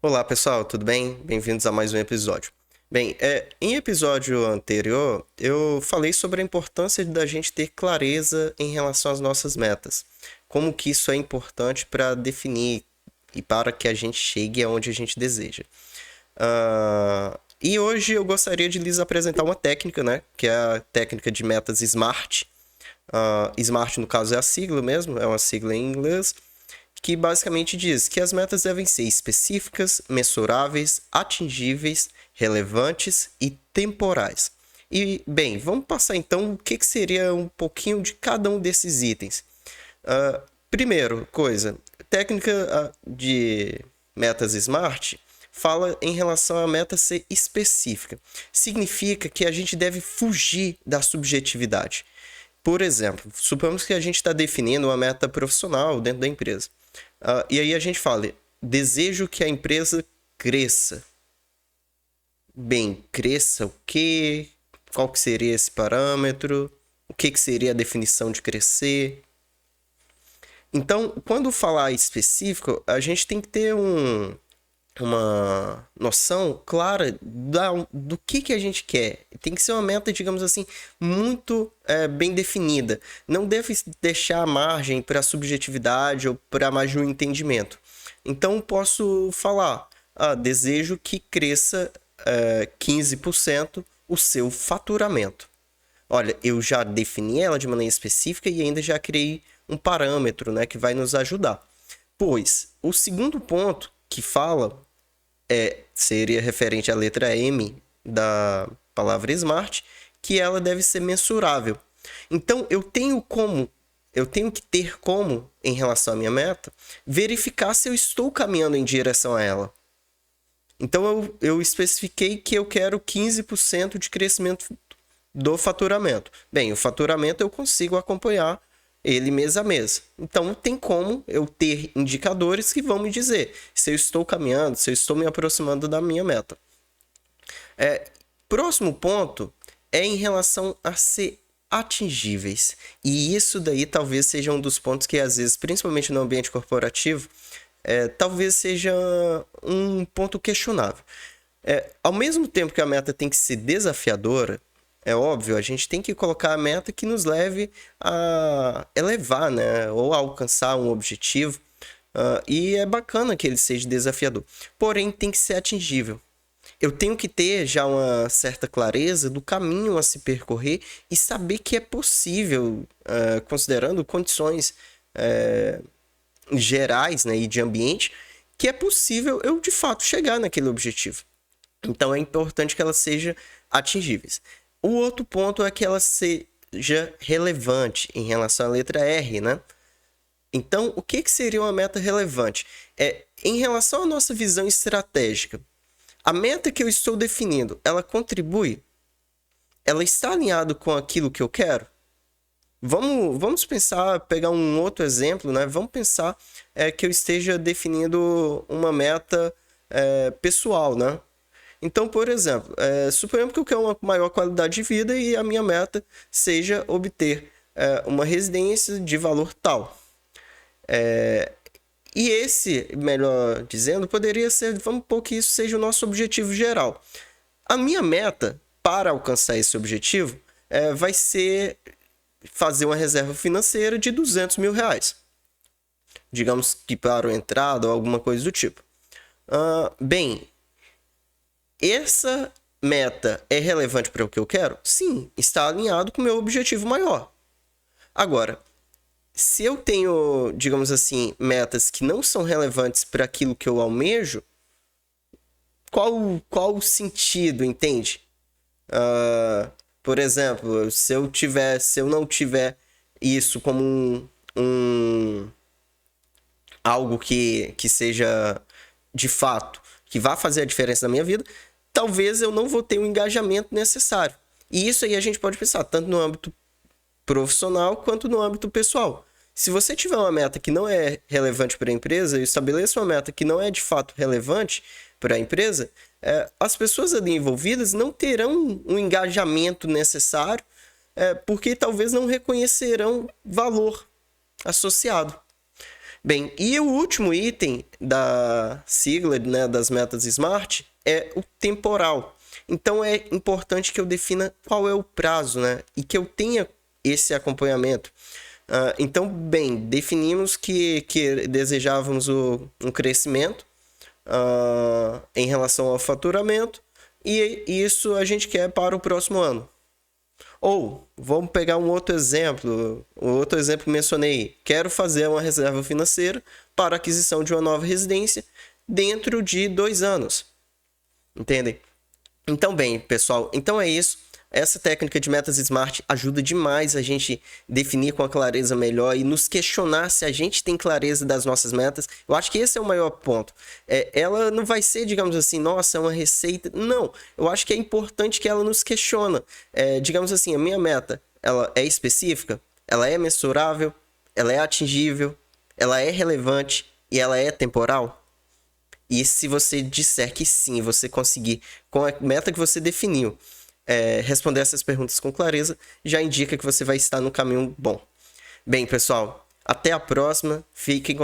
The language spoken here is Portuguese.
Olá pessoal, tudo bem? Bem-vindos a mais um episódio. Bem, em episódio anterior eu falei sobre a importância da gente ter clareza em relação às nossas metas. Como que isso é importante para definir e para que a gente chegue aonde a gente deseja. E hoje eu gostaria de lhes apresentar uma técnica, né? Que é a técnica de metas SMART. SMART, no caso, é a sigla mesmo, é uma sigla em inglês, que basicamente diz que as metas devem ser específicas, mensuráveis, atingíveis, relevantes e temporais. E, bem, vamos passar então o que seria um pouquinho de cada um desses itens. Primeiro, técnica de metas SMART fala em relação à meta ser específica. Significa que a gente deve fugir da subjetividade. Por exemplo, suponhamos que a gente está definindo uma meta profissional dentro da empresa. E aí a gente fala, desejo que a empresa cresça. Bem, cresça o quê? Qual que seria esse parâmetro? O que seria a definição de crescer? Então, quando falar específico, a gente tem que ter uma noção clara do que a gente quer. Tem que ser uma meta, digamos assim, muito bem definida. Não deve deixar margem para subjetividade ou para mais de um entendimento. Então, posso falar, desejo que cresça 15% o seu faturamento. Olha, eu já defini ela de maneira específica e ainda já criei um parâmetro, né, que vai nos ajudar. Pois, o segundo ponto que fala seria referente à letra M da palavra SMART, que ela deve ser mensurável. Então, eu tenho que ter como, em relação à minha meta, verificar se eu estou caminhando em direção a ela. Então, eu especifiquei que eu quero 15% de crescimento do faturamento. Bem, o faturamento eu consigo acompanhar ele mês a mês. Então, tem como eu ter indicadores que vão me dizer se eu estou caminhando, se eu estou me aproximando da minha meta. Próximo ponto é em relação a ser atingíveis. E isso daí talvez seja um dos pontos que, às vezes, principalmente no ambiente corporativo, talvez seja um ponto questionável. Ao mesmo tempo que a meta tem que ser desafiadora, é óbvio, a gente tem que colocar a meta que nos leve a elevar, né? Ou a alcançar um objetivo. E é bacana que ele seja desafiador. Porém, tem que ser atingível. Eu tenho que ter já uma certa clareza do caminho a se percorrer e saber que é possível, considerando condições gerais, né, e de ambiente, que é possível eu, de fato, chegar naquele objetivo. Então, é importante que ela seja atingíveis. O outro ponto é que ela seja relevante em relação à letra R, né? Então, o que seria uma meta relevante? Em relação à nossa visão estratégica, a meta que eu estou definindo, ela contribui? Ela está alinhada com aquilo que eu quero? Vamos pensar, pegar um outro exemplo, né? Vamos pensar que eu esteja definindo uma meta pessoal, né? Então, por exemplo, suponhamos que eu quero uma maior qualidade de vida e a minha meta seja obter uma residência de valor tal. E esse, melhor dizendo, poderia ser, vamos supor que isso seja o nosso objetivo geral. A minha meta para alcançar esse objetivo vai ser fazer uma reserva financeira de R$200 mil. Digamos que para a entrada ou alguma coisa do tipo. Bem, essa meta é relevante para o que eu quero? Sim, está alinhado com o meu objetivo maior. Agora, se eu tenho, digamos assim, metas que não são relevantes para aquilo que eu almejo, qual o sentido, entende? Por exemplo, se eu não tiver isso como algo que seja de fato, que vá fazer a diferença na minha vida, talvez eu não vou ter o engajamento necessário. E isso aí a gente pode pensar tanto no âmbito profissional quanto no âmbito pessoal. Se você tiver uma meta que não é relevante para a empresa e estabeleça uma meta que não é de fato relevante para a empresa, as pessoas ali envolvidas não terão um engajamento necessário, porque talvez não reconhecerão valor associado. Bem, e o último item da sigla, né, das metas SMART é o temporal. Então é importante que eu defina qual é o prazo, né, e que eu tenha esse acompanhamento. Então, bem, definimos que desejávamos um crescimento em relação ao faturamento e isso a gente quer para o próximo ano. Ou, vamos pegar um outro exemplo. O outro exemplo que mencionei. Quero fazer uma reserva financeira para a aquisição de uma nova residência dentro de 2 anos. Entendem? Então, bem, pessoal. Então é isso. Essa técnica de metas SMART ajuda demais a gente definir com a clareza melhor e nos questionar se a gente tem clareza das nossas metas. Eu acho que esse é o maior ponto. Ela não vai ser, digamos assim, nossa, é uma receita. Não, eu acho que é importante que ela nos questiona. Digamos assim, a minha meta, ela é específica? Ela é mensurável? Ela é atingível? Ela é relevante? E ela é temporal? E se você disser que sim, você conseguir, com a meta que você definiu, responder essas perguntas com clareza, já indica que você vai estar no caminho bom. Bem, pessoal, até a próxima. Fiquem com